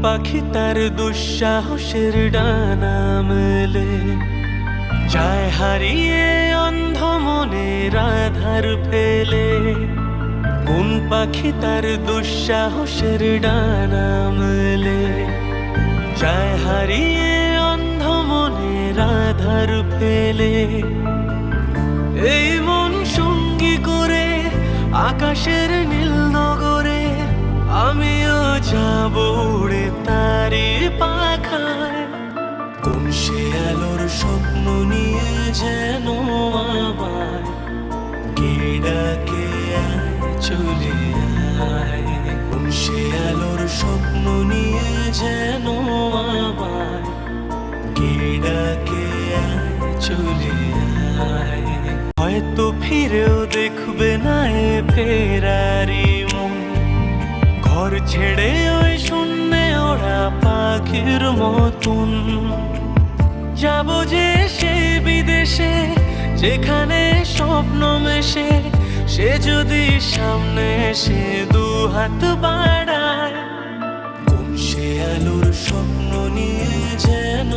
পাখি তার দুঃসাহসের ডানা মেলে, যায় হারিয়ে অন্ধ মনের আধার ফেলে। কোন পাখি তার দুঃসাহসের ডানা মেলে, যায় হারিয়ে অন্ধ মনের আধার ফেলে। এই মন সঙ্গী করে আকাশের নীল নগরে, আমিও যাব উড়ে তারি পাখায়। কোন সে আলোর স্বপ্ন নিয়ে যেন আমায় কে ডাকে আয় চলে আয়। কোন সে আলোর স্বপ্ন নিয়ে যেন আমায় কে ডাকে আয় চলে আয়। হয়তো ফিরেও দেখবে না এ ফেরারি মন, ঘর ছেড়ে ওই শূন্যে ওরা পাখির মতন। যাব যে সে বিদেশে, যেখানে স্বপ্ন মেশে, সে যদি সামনে এসে দু হাত বাড়ায়। কোন সে আলোর স্বপ্ন নিয়ে যেন